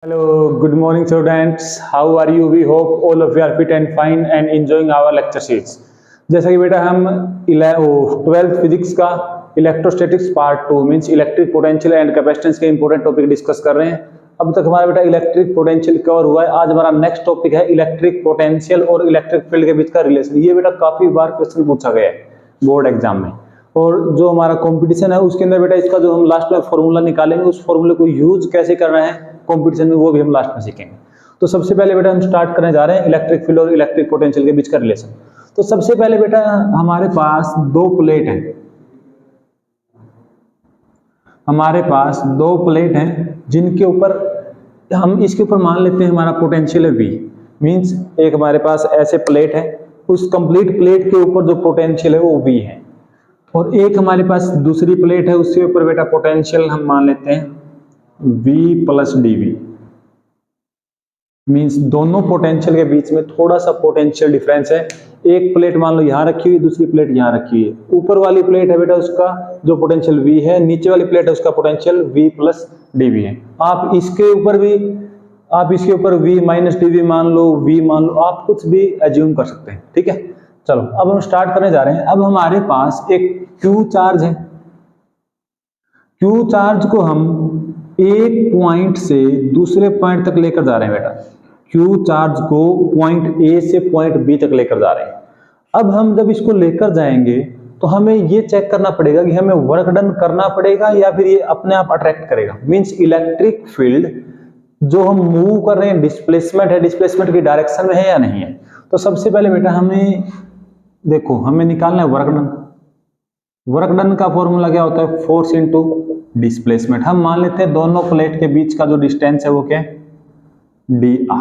Hello, good morning students. How are you? We hope all of you are fit and fine and enjoying our lecture sheets. जैसा कि बेटा हम 12th physics का electrostatics part 2 means electric potential and capacitance के important topic discuss कर रहे हैं। अब तक हमारा बेटा इलेक्ट्रिक पोटेंशियल कवर हुआ है। आज हमारा नेक्स्ट टॉपिक है इलेक्ट्रिक पोटेंशियल और इलेक्ट्रिक फील्ड के बीच का रिलेशन। ये बेटा काफी बार क्वेश्चन पूछा गया है बोर्ड एग्जाम में, और जो हमारा कंपटीशन है उसके अंदर बेटा इसका जो हम लास्ट में फॉर्मूला निकालेंगे उस फॉर्मूले को यूज कैसे करना है कंपटीशन में वो भी हम लास्ट में सीखेंगे। तो सबसे पहले बेटा हम स्टार्ट करने जा रहे हैं इलेक्ट्रिक फील्ड और इलेक्ट्रिक पोटेंशियल के बीच का रिलेशन। तो सबसे पहले बेटा हमारे पास दो प्लेट हैं, जिनके ऊपर हम इसके ऊपर मान लेते हैं हमारा पोटेंशियल है V। मींस एक हमारे पास ऐसे प्लेट है, उस कंप्लीट प्लेट के ऊपर जो पोटेंशियल है वो V है, और एक हमारे पास दूसरी प्लेट है उसके ऊपर बेटा पोटेंशियल हम मान लेते हैं V प्लस dV। मींस दोनों पोटेंशियल के बीच में थोड़ा सा पोटेंशियल डिफरेंस है। एक प्लेट मान लो यहाँ रखी हुई, दूसरी प्लेट यहाँ रखी हुई है। ऊपर वाली प्लेट है बेटा उसका जो पोटेंशियल V है, नीचे वाली प्लेट है उसका पोटेंशियल V प्लस dV है। आप इसके ऊपर V माइनस dV मान लो, V मान लो, आप कुछ भी एज्यूम कर सकते हैं। ठीक है, चलो अब हम स्टार्ट करने जा रहे हैं। अब हमारे पास एक Q चार्ज है। Q चार्ज को हम एक पॉइंट से दूसरे पॉइंट तक लेकर जा रहे हैं बेटा। Q चार्ज को पॉइंट A से पॉइंट B तक लेकर जा रहे हैं। अब हम जब इसको लेकर जाएंगे तो हमें ये चेक करना पड़ेगा कि हमें वर्क डन करना पड़ेगा या फिर ये अपने आप अट्रैक्ट करेगा। मींस इलेक्ट्रिक फील्ड जो हम मूव कर रहे हैं डिस्प्लेसमेंट है, डिस्प्लेसमेंट की डायरेक्शन में है या नहीं है। तो सबसे पहले बेटा हमें निकालना है वर्क डन। वर्क डन का फॉर्मूला क्या होता है? Force into displacement. हम मान लेते हैं दोनों प्लेट के बीच का जो डिस्टेंस है वो क्या है? dr।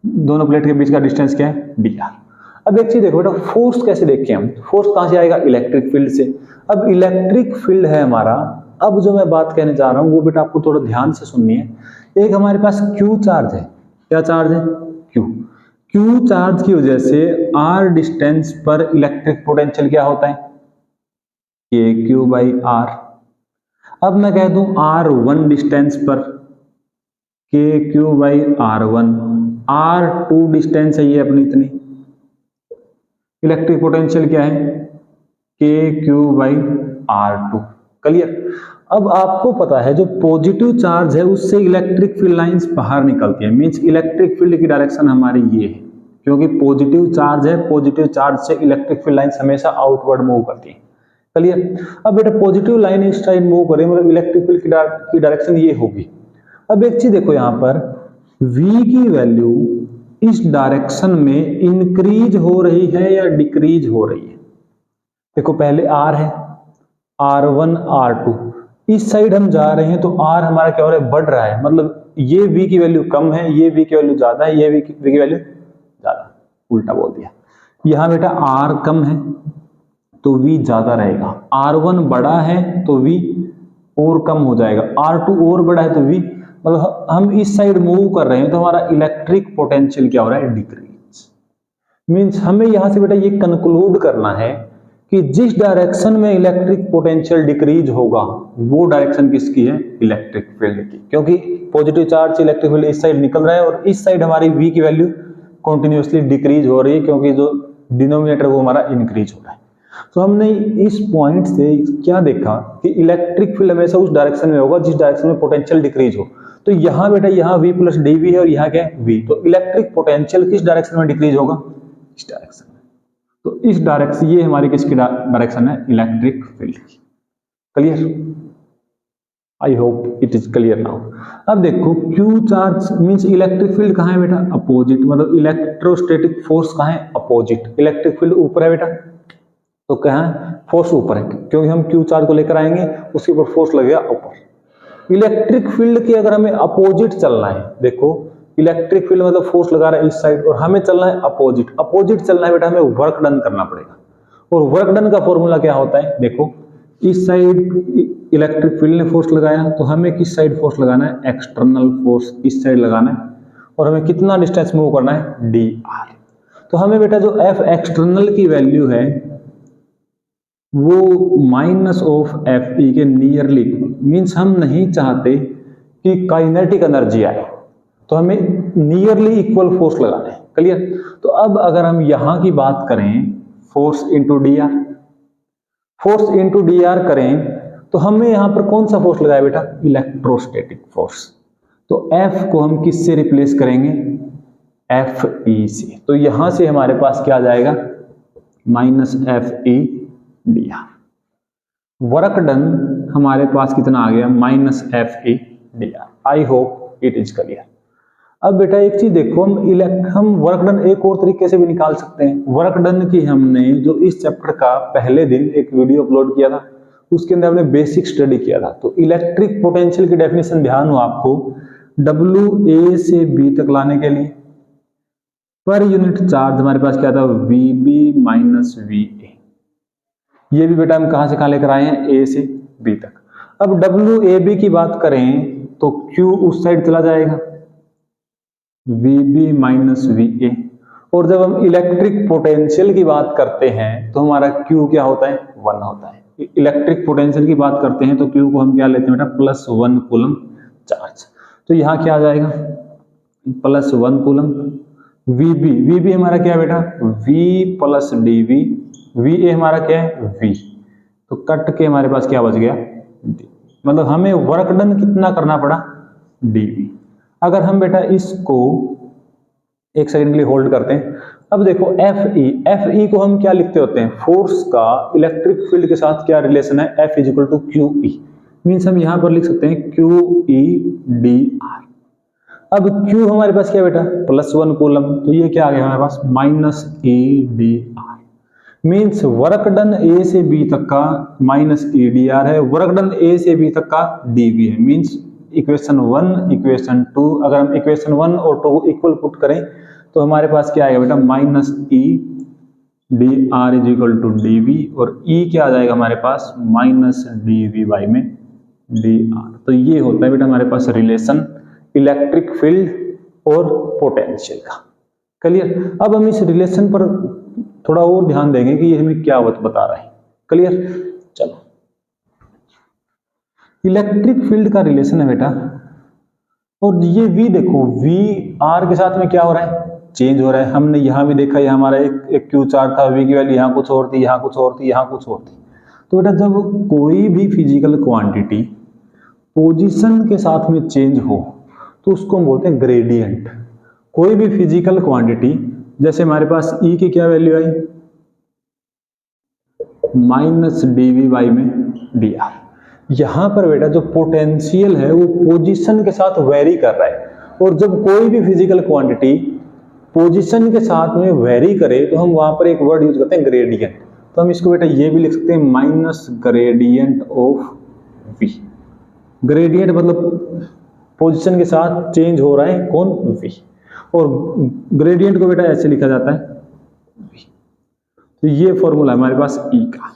दोनों प्लेट के बीच का डिस्टेंस क्या है? dr। अब एक चीज देखो बेटा, फोर्स कैसे देखें हम? फोर्स कहां से आएगा? इलेक्ट्रिक फील्ड से। अब इलेक्ट्रिक फील्ड है हमारा। अब जो मैं बात कहने जा रहा हूं वो बेटा आपको थोड़ा ध्यान से सुननी है। एक हमारे पास Q चार्ज है। क्या चार्ज है? Q चार्ज की वजह से r डिस्टेंस पर इलेक्ट्रिक पोटेंशियल क्या होता है? KQ by R। अब मैं कह दूं R1 डिस्टेंस पर KQ by R1, R2 distance है ये अपनी इतनी, इलेक्ट्रिक पोटेंशियल क्या है? KQ by R2। क्लियर? अब आपको पता है जो पॉजिटिव चार्ज है उससे इलेक्ट्रिक फील्ड लाइंस बाहर निकलती है। मींस इलेक्ट्रिक फील्ड की डायरेक्शन हमारी ये है, क्योंकि पॉजिटिव चार्ज है, पॉजिटिव चार्ज से इलेक्ट्रिक फील्ड लाइंस हमेशा आउटवर्ड मूव करती है। क्लियर? अब बेटा पॉजिटिव लाइन इस साइड मूव करे मतलब इलेक्ट्रिक फील्ड की डायरेक्शन ये होगी। अब एक चीज देखो यहाँ पर V की वैल्यू इस डायरेक्शन में इंक्रीज हो रही है या डिक्रीज हो रही है? देखो पहले R है, R1 R2, इस साइड हम जा रहे हैं तो R हमारा क्या हो रहा है? बढ़ रहा है। मतलब ये V की वैल्यू कम है, ये V की वैल्यू ज्यादा है, ये V की वैल्यू ज्यादा। उल्टा बोल दिया। यहाँ बेटा R कम है तो V ज्यादा रहेगा, R1 बड़ा है तो V और कम हो जाएगा, R2 और बड़ा है तो V, मतलब हम इस साइड मूव कर रहे हैं तो हमारा इलेक्ट्रिक पोटेंशियल क्या हो रहा है? डिक्रीज। मींस हमें यहां से बेटा ये कंक्लूड करना है कि जिस डायरेक्शन में इलेक्ट्रिक पोटेंशियल डिक्रीज होगा वो डायरेक्शन किसकी है? इलेक्ट्रिक फील्ड की, क्योंकि पॉजिटिव चार्ज से इलेक्ट्रिक फील्ड इस साइड निकल रहा है और इस साइड हमारी V की वैल्यू कंटिन्यूअसली डिक्रीज हो रही है, क्योंकि जो डिनोमिनेटर वो हमारा इंक्रीज हो रहा है। तो हमने इस पॉइंट से क्या देखा कि इलेक्ट्रिक फील्ड हमेशा उस डायरेक्शन में होगा जिस डायरेक्शन में पोटेंशियल डिक्रीज हो। तो यहाँ बेटा यहाँ V प्लस dV है और यहाँ क्या है? V। तो इलेक्ट्रिक पोटेंशियल किस डायरेक्शन में डिक्रीज होगा? इस डायरेक्शन में। तो इस डायरेक्शन, ये हमारी किसकी डायरेक्शन है? इलेक्ट्रिक फील्ड की। Clear? I hope it is clear now. अब देखो Q charge means electric field कहाँ है बेटा? अपोजिट। मतलब इलेक्ट्रोस्टैटिक फोर्स कहाँ है? अपोजिट। इलेक्ट्रिक फील्ड ऊपर है बेटा, तो कहाँ फोर्स ऊपर है, क्योंकि हम Q चार्ज को लेकर आएंगे उसके ऊपर फोर्स लगेगा ऊपर। इलेक्ट्रिक फील्ड के अगर हमें अपोजिट चलना है, देखो इलेक्ट्रिक फील्ड मतलब फोर्स लगा रहा है इस साइड और हमें चलना है अपोजिट। अपोजिट चलना है बेटा, हमें वर्क डन करना पड़ेगा। और वर्क डन का फॉर्मूला क्या होता है? देखो इस साइड इलेक्ट्रिक फील्ड ने फोर्स लगाया तो हमें किस साइड फोर्स लगाना है? एक्सटर्नल फोर्स इस साइड लगाना है, और हमें कितना डिस्टेंस मूव करना है? dr। तो हमें बेटा जो F एक्सटर्नल की वैल्यू है वो माइनस ऑफ एफ ई के नियरली इक्वल। मीन्स हम नहीं चाहते की काइनेटिक एनर्जी आए, तो हमें नियरली इक्वल फोर्स लगाना है। क्लियर? तो अब अगर हम यहां की बात करें force into D R, force into D R करें तो हमें यहां पर कौन सा फोर्स लगाया बेटा? Electrostatic force. तो F को हम किससे रिप्लेस करेंगे? एफ ई से। तो यहां से हमारे पास क्या आ जाएगा? Minus F E D are. Work done हमारे पास कितना आ गया? Minus F E D are. I hope it is clear. अब बेटा एक चीज देखो, हम वर्क डन एक और तरीके से भी निकाल सकते हैं। वर्क डन की हमने जो इस चैप्टर का पहले दिन एक वीडियो अपलोड किया था, उसके अंदर हमने बेसिक स्टडी किया था। तो इलेक्ट्रिक पोटेंशियल की डेफिनेशन ध्यान हो आपको, डब्ल्यू ए से बी तक लाने के लिए पर यूनिट चार्ज हमारे पास क्या था? V B minus V A. ये भी बेटा हम कहां से कहां लेकर आए हैं? ए से बी तक। अब डब्ल्यू ए बी की बात करें तो क्यू उस साइड चला जाएगा, V B minus V A. और जब हम इलेक्ट्रिक पोटेंशियल की बात करते हैं तो हमारा क्यू क्या होता है? 1 होता है। इलेक्ट्रिक पोटेंशियल की बात करते हैं तो क्यू को हम क्या लेते हैं बेटा? Plus 1 coulomb charge. तो यहां क्या आ जाएगा? Plus 1 coulomb. वी बी हमारा क्या है बेटा? V plus D V. V A हमारा क्या है? वी। तो कट के हमारे पास क्या बच गया? डी। मतलब हमें वर्क डन कितना करना पड़ा? D V. अगर हम बेटा इसको एक सेकंड के लिए होल्ड करते हैं, अब देखो एफ ई को हम क्या लिखते होते हैं? फोर्स का इलेक्ट्रिक फील्ड के साथ क्या रिलेशन है? F is equal to Q E. Means हम यहां पर लिख सकते हैं क्यू ई डी आर। अब Q हमारे पास क्या बेटा? Plus 1 coulomb. तो ये क्या आ गया हमारे पास? Minus A D R. Means work done A से बी तक का माइनस ए डी आर है, वर्क डन ए से बी तक का डी वी है। मीन्स इक्वेशन 1 इक्वेशन 2, अगर हम इक्वेशन 1 और 2 इक्वल पुट करें तो हमारे पास क्या आएगा बेटा? Minus E D R is equal to D V. और ई क्या आ जाएगा हमारे पास? माइनस डी वी बाई में डी आर। तो ये होता है बेटा हमारे पास रिलेशन इलेक्ट्रिक फील्ड और पोटेंशियल का। क्लियर? अब हम इस रिलेशन पर थोड़ा और ध्यान देंगे कि ये हमें क्या बता रहा है। क्लियर? चलो, इलेक्ट्रिक फील्ड का रिलेशन है बेटा, और ये वी देखो, वी आर के साथ में क्या हो रहा है? चेंज हो रहा है। हमने यहां भी देखा, ये हमारा एक क्यू चार्ज था, वी की वैल्यू यहां कुछ और थी, यहां कुछ और थी, यहां कुछ और थी। तो बेटा जब कोई भी फिजिकल क्वांटिटी पोजीशन के साथ में चेंज हो तो उसको हम बोलते हैं ग्रेडियंट। कोई भी फिजिकल क्वांटिटी, जैसे हमारे पास E की क्या वैल्यू आई? माइनस डी वी बाई में डी आर। यहां पर बेटा जो पोटेंशियल है वो पोजीशन के साथ वेरी कर रहा है, और जब कोई भी फिजिकल क्वांटिटी पोजीशन के साथ में वेरी करे तो हम वहां पर एक वर्ड यूज करते हैं ग्रेडियंट। तो हम इसको बेटा ये भी लिख सकते हैं minus gradient of V. Gradient मतलब पोजीशन के साथ चेंज हो रहा है कौन? वी। और ग्रेडियंट को बेटा ऐसे लिखा जाता है वी। तो ये फॉर्मूला हमारे पास ई का।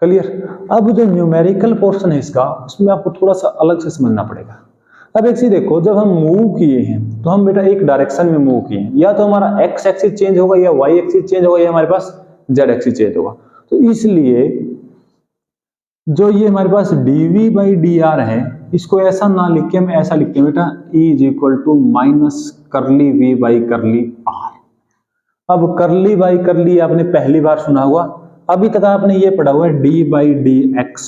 क्लियर? अब जो न्यूमेरिकल पोर्शन है इसका, उसमें आपको थोड़ा सा अलग से समझना पड़ेगा। अब एक चीज देखो, जब हम मूव किए हैं तो हम बेटा एक डायरेक्शन में मूव किए हैं, या तो हमारा एक्स एक्सिस चेंज होगा, या वाई एक्सिस चेंज होगा, या हमारे पास जेड एक्सिस चेंज होगा। तो इसलिए जो ये हमारे पास dv बाई डी आर है, इसको ऐसा ना लिख के हम ऐसा लिखते हैं बेटा E is equal to minus curly v by curly r। अब करली बाई करली आपने पहली बार सुना हुआ, अभी तक आपने ये पढ़ा हुआ है d बाई डी एक्स।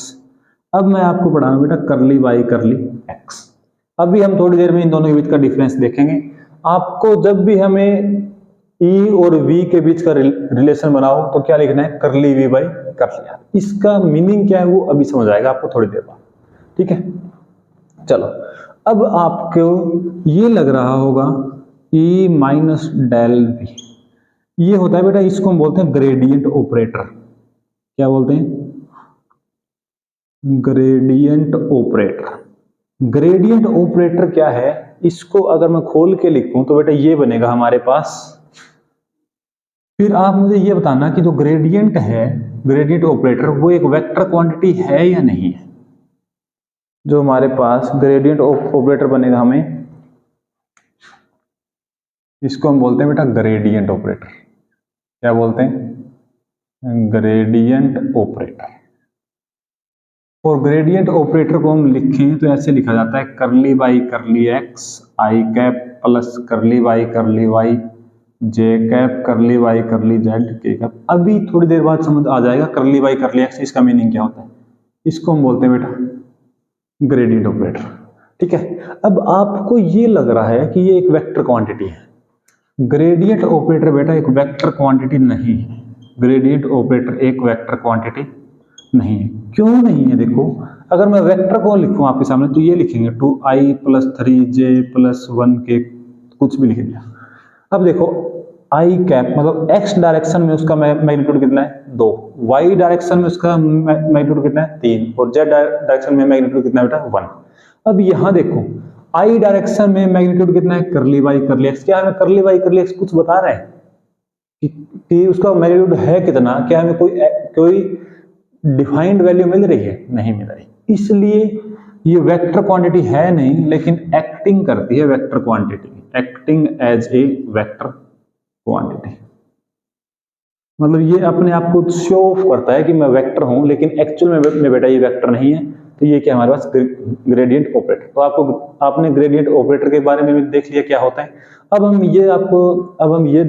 अब मैं आपको पढ़ा रहा हूं बेटा करली बाई करली x। अभी हम थोड़ी देर में इन दोनों के बीच का डिफरेंस देखेंगे। आपको जब भी हमें E और V के बीच का रिलेशन बनाओ तो क्या लिखना है? करली V बाई करली R। इसका मीनिंग क्या है वो अभी समझ आएगा आपको थोड़ी देर बाद। ठीक है, चलो। अब आपको ये लग रहा होगा E माइनस डेल V, ये होता है बेटा, इसको हम बोलते हैं ग्रेडियंट ऑपरेटर। क्या बोलते हैं? Gradient operator. ग्रेडियंट ऑपरेटर क्या है? इसको अगर मैं खोल के लिखूं तो बेटा ये बनेगा हमारे पास। फिर आप मुझे ये बताना कि जो ग्रेडियंट है, ग्रेडियंट ऑपरेटर, वो एक वेक्टर क्वांटिटी है या नहीं है। जो हमारे पास ग्रेडियंट ऑपरेटर बनेगा, हमें इसको हम बोलते हैं बेटा ग्रेडियंट ऑपरेटर। क्या बोलते हैं? Gradient operator. और ग्रेडियंट ऑपरेटर को हम लिखें तो ऐसे लिखा जाता है curly by curly X I cap plus curly by curly Y J cap curly by curly Z K cap. अभी थोड़ी देर बाद समझ आ जाएगा करली बाई करली एक्स इसका मीनिंग क्या होता है। इसको हम बोलते हैं बेटा ग्रेडियंट ऑपरेटर। ठीक है, अब आपको ये लग रहा है कि ये एक वेक्टर क्वांटिटी है। ग्रेडियंट ऑपरेटर बेटा एक वेक्टर क्वांटिटी नहीं है। ग्रेडियंट ऑपरेटर एक वेक्टर क्वांटिटी नहीं है। क्यों नहीं है? देखो, अगर मैं वेक्टर को लिखूं आपके सामने तो ये लिखेंगे 2i plus 3j plus 1k, कुछ भी लिख दिया। अब देखो आई कैप मतलब x डायरेक्शन में उसका मैग्नीट्यूड कितना है 2, y डायरेक्शन में उसका मैग्नीट्यूड कितना है 3 और z डायरेक्शन में मैग्नीट्यूड कितना है बेटा 1। अब यहां देखो आई डायरेक्शन में मैग्नीट्यूड कितना है करली बाई करली एक्स। क्या हमें करली बाई करली एक्स कुछ बता रहा है कि उसका मैग्नीट्यूड है कितना? क्या हमें कोई डिफाइंड वैल्यू मिल रही है? नहीं मिल रही। इसलिए ये वेक्टर क्वांटिटी है नहीं, लेकिन एक्टिंग करती है vector quantity, acting as a vector quantity. मतलब ये अपने आप को शो ऑफ करता है कि मैं वेक्टर हूं, लेकिन एक्चुअल में बेटा ये वेक्टर नहीं है। तो ये क्या हमारे पास ग्रेडियंट ऑपरेटर। तो आपने ग्रेडियंट ऑपरेटर के बारे में भी देख लिया क्या होता है। अब हम ये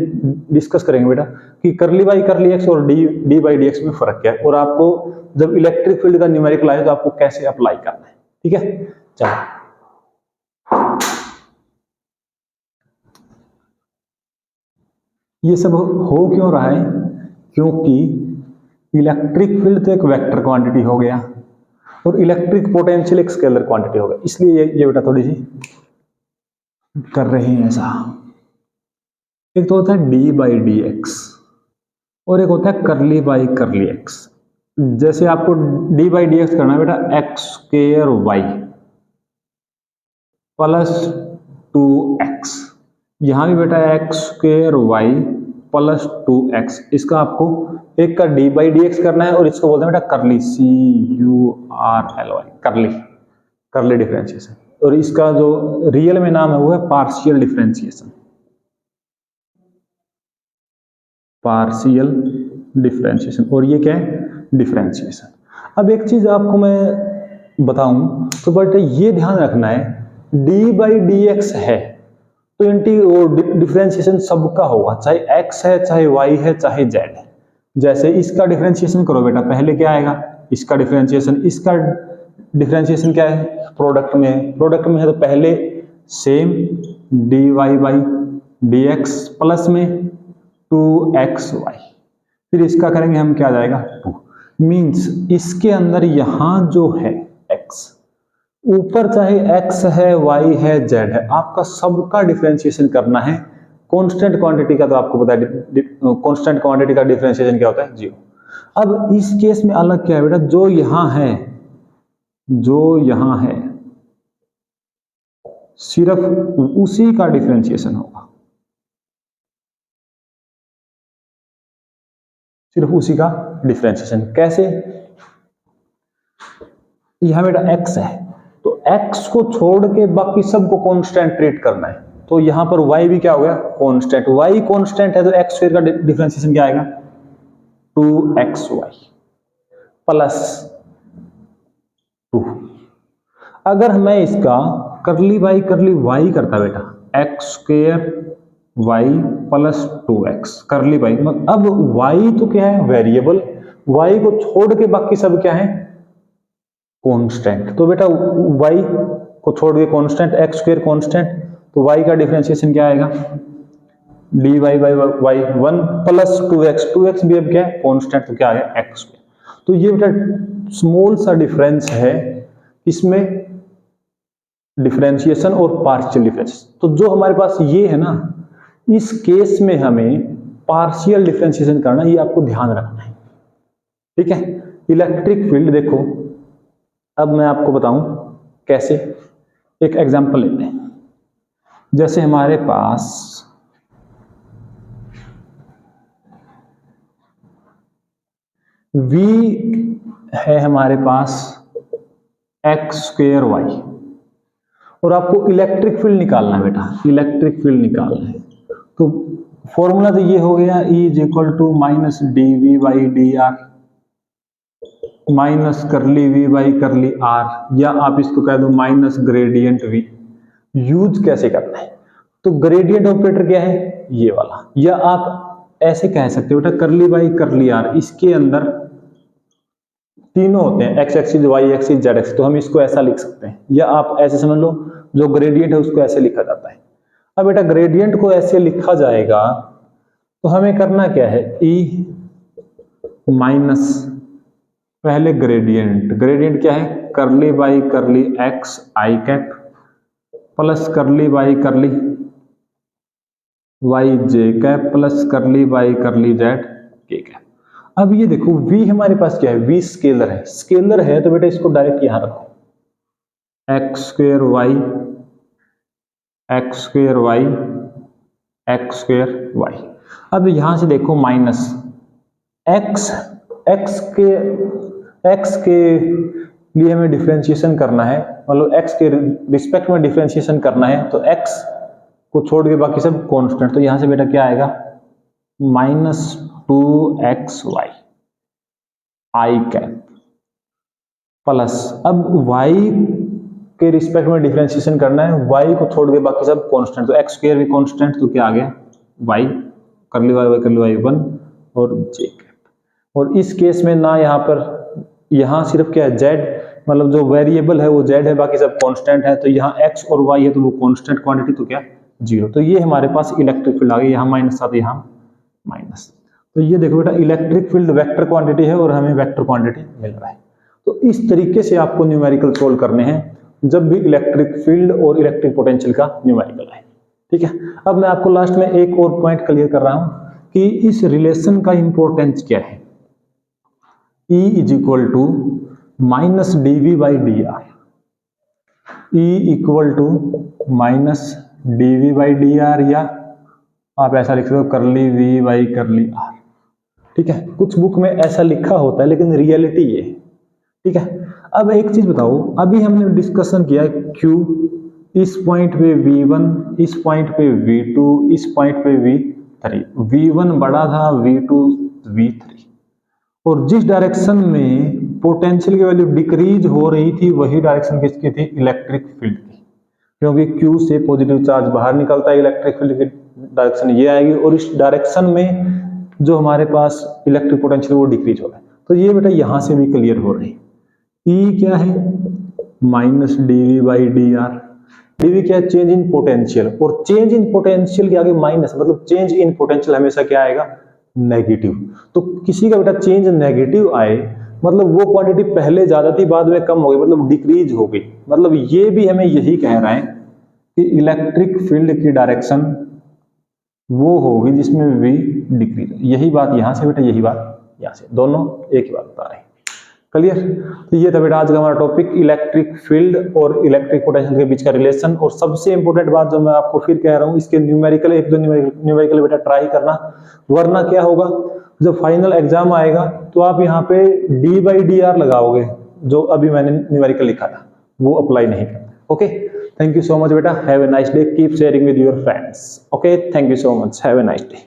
डिस्कस करेंगे बेटा कि करली बाई करली एक्स और डी बाई डी एक्स में फर्क क्या है, और आपको जब इलेक्ट्रिक फील्ड का न्यूमेरिकल आए तो आपको कैसे अप्लाई करना है। ठीक है, चलो ये सब हो क्यों रहा है? क्योंकि इलेक्ट्रिक फील्ड तो एक वेक्टर क्वांटिटी हो गया और इलेक्ट्रिक पोटेंशियल एक स्केलर क्वांटिटी हो गया, इसलिए ये बेटा थोड़ी सी कर रहे हैं ऐसा। एक तो होता है डी बाई डी एक्स और एक होता है करली बाई करली एक्स। जैसे आपको डी बाई डी एक्स करना है बेटा x square Y plus 2x, यहां भी बेटा x square Y plus 2x। इसका आपको एक का डी बाई डी एक्स करना है और इसको बोलते हैं बेटा करली, CURLY, करली, करली डिफरेंशिएशन। और इसका जो रियल में नाम है वो है पार्शियल डिफरेंशिएशन, पार्शियल डिफरेंशिएशन। और ये क्या है? डिफरेंशिएशन। अब एक चीज आपको मैं बताऊं तो बेटा ये ध्यान रखना है, डी बाई डी एक्स है तो डिफरेंशिएशन सबका होगा, चाहे x है चाहे y है चाहे z है। जैसे इसका डिफरेंशिएशन करो बेटा, पहले क्या आएगा? इसका डिफरेंशिएशन क्या है? प्रोडक्ट में है तो पहले same D Y by D X plus में 2xy, फिर इसका करेंगे हम, क्या आ जाएगा 2। मीन्स इसके अंदर यहां जो है x, ऊपर चाहे x है y है z है, आपका सबका डिफरेंशिएशन करना है। कांस्टेंट क्वांटिटी का तो आपको पता है, कांस्टेंट क्वांटिटी का डिफरेंशिएशन क्या होता है? 0। अब इस केस में अलग क्या है बेटा, जो यहां है सिर्फ उसी का डिफरेंशिएशन होगा, सिर्फ उसी का डिफरेंशिएशन। कैसे? यहां बेटा x है तो x को छोड़ के बाकी सबको कांस्टेंट ट्रीट करना है, तो यहां पर y भी क्या हो गया? कांस्टेंट। y कांस्टेंट है तो x स्क्वायर का डिफरेंशिएशन क्या आएगा? 2xy plus 2। अगर मैं इसका करली बाई करली y करता बेटा, x square y plus 2x करली बाई, अब y तो क्या है? वेरिएबल। y को छोड़ के बाकी सब क्या है? कांस्टेंट। तो बेटा y को छोड़ के कांस्टेंट, x स्क्वायर कांस्टेंट, तो y का डिफरेंशिएशन क्या आएगा? dy by y 1 plus 2x भी अब क्या है? कांस्टेंट, तो क्या आ गया? x square. तो ये बेटा स्मॉल सा डिफरेंस है इसमें, डिफरेंशिएशन और पार्शियल डिफरेंशिएशन। तो जो हमारे पास ये है ना, इस केस में हमें पार्शियल डिफरेंशिएशन करना, ये आपको ध्यान रखना है। ठीक है, इलेक्ट्रिक फील्ड देखो, अब मैं आपको बताऊं कैसे। एक एग्जांपल लेते हैं, जैसे हमारे पास V है, हमारे पास एक्स स्क्वायर वाई, और आपको इलेक्ट्रिक फील्ड निकालना है बेटा, इलेक्ट्रिक फील्ड निकालना है। तो फॉर्मूला तो ये हो गया, E is equal to minus D V by D R. Minus curly V by curly R, या आप इसको कह दो माइनस ग्रेडियंट वी। यूज कैसे करना है, तो ग्रेडियंट ऑपरेटर क्या है ये वाला, या आप ऐसे कह सकते हो बेटा करली बाई करली आर, इसके अंदर तीनों होते हैं X axis Y axis Z axis, तो हम इसको ऐसा लिख सकते हैं, या आप ऐसे समझ लो जो ग्रेडियंट है उसको ऐसे लिखा जाता है। अब बेटा ग्रेडियंट को ऐसे लिखा जाएगा तो हमें करना क्या है, ई माइनस पहले ग्रेडियंट, ग्रेडियंट क्या है curly by curly X I cap plus curly by curly Y J cap plus curly by curly Z K cap. अब ये देखो v हमारे पास क्या है, v स्केलर है, स्केलर है तो बेटा इसको डायरेक्ट यहां रखो, X square Y X square Y X square Y. अब यहां से देखो माइनस एक्स, एक्स के लिए हमें डिफरेंशिएशन करना है, मतलब एक्स के रिस्पेक्ट में डिफरेंशिएशन करना है, तो एक्स को छोड़ के बाकी सब कांस्टेंट, तो यहां से बेटा क्या आएगा माइनस 2xy आई कैप प्लस, अब y के रिस्पेक्ट में डिफरेंशिएशन करना है, y को छोड़ के बाकी सब कांस्टेंट, तो एक्स स्क्वायर भी कांस्टेंट, तो क्या आ गया y करली y करली y 1 और j कैप। और इस केस में ना यहाँ पर, यहाँ सिर्फ क्या है z, मतलब जो वेरिएबल है वो z है, बाकी सब कांस्टेंट है, तो यहाँ x और y है तो वो कांस्टेंट क्वांटिटी, तो क्या जीरो। तो ये हमारे पास इलेक्ट्रिक फील्ड आ गई, यहाँ माइनस था तो यहाँ माइनस। तो ये देखो बेटा इलेक्ट्रिक फील्ड वेक्टर क्वांटिटी है और हमें वेक्टर क्वांटिटी मिल रहा है। तो इस तरीके से आपको न्यूमेरिकल सोल्व करने हैं जब भी इलेक्ट्रिक फील्ड और इलेक्ट्रिक पोटेंशियल का न्यूमेरिकल है। ठीक है, अब मैं आपको लास्ट में एक और पॉइंट क्लियर कर रहा हूं कि इस रिलेशन का इंपॉर्टेंस क्या है। E is equal to minus D V by D R, E equal to minus D V by D R, या आप ऐसा लिख सकते हो करली वी बाई करली आर। ठीक है, कुछ बुक में ऐसा लिखा होता है लेकिन रियलिटी ये है। ठीक है, अब एक चीज बताओ, अभी हमने डिस्कशन किया Q, इस पॉइंट पे V1, इस पॉइंट पे V2, इस पॉइंट पे V3, V1 बड़ा था, V2 V3, और जिस डायरेक्शन में पोटेंशियल की वैल्यू डिक्रीज हो रही थी वही डायरेक्शन किसकी थी, इलेक्ट्रिक फील्ड की, क्योंकि Q से पॉजिटिव चार्ज बाहर निकलता है, इलेक्ट्रिक फील्ड की डायरेक्शन ये आएगी, और इस डायरेक्शन में जो हमारे पास इलेक्ट्रिक पोटेंशियल वो डिक्रीज हो रहा है। तो ये बेटा यहां से भी क्लियर हो रही है। E क्या है minus D V by D R, D V क्या है चेंज इन पोटेंशियल, और चेंज इन पोटेंशियल के आगे माइनस, मतलब चेंज इन पोटेंशियल हमेशा क्या आएगा नेगेटिव। तो किसी का बेटा चेंज नेगेटिव आए मतलब वो क्वांटिटी पहले ज्यादा थी बाद में कम हो गई, मतलब डिक्रीज हो गई, मतलब ये भी हमें यही कह रहा है कि इलेक्ट्रिक फील्ड की डायरेक्शन वो होगी जिसमें v डिक्रीज। यही बात यहां से बेटा, यही बात यहां से, दोनों एक ही बात बता रहे हैं। क्लियर? तो ये था बेटा आज का हमारा टॉपिक, इलेक्ट्रिक फील्ड और इलेक्ट्रिक पोटेंशियल के बीच का रिलेशन। और सबसे इंपॉर्टेंट बात जो मैं आपको फिर कह रहा हूं, इसके न्यूमेरिकल एक दो न्यूमेरिकल बेटा ट्राई करना, वरना क्या होगा जब फाइनल एग्जाम आएगा तो आप यहाँ पे डी बाई डी आर लगाओगे, जो अभी मैंने न्यूमेरिकल लिखा था वो अप्लाई नहीं करना। Okay, thank you so much बेटा, have a nice day, keep sharing with your friends. Okay, thank you so much, have a nice day.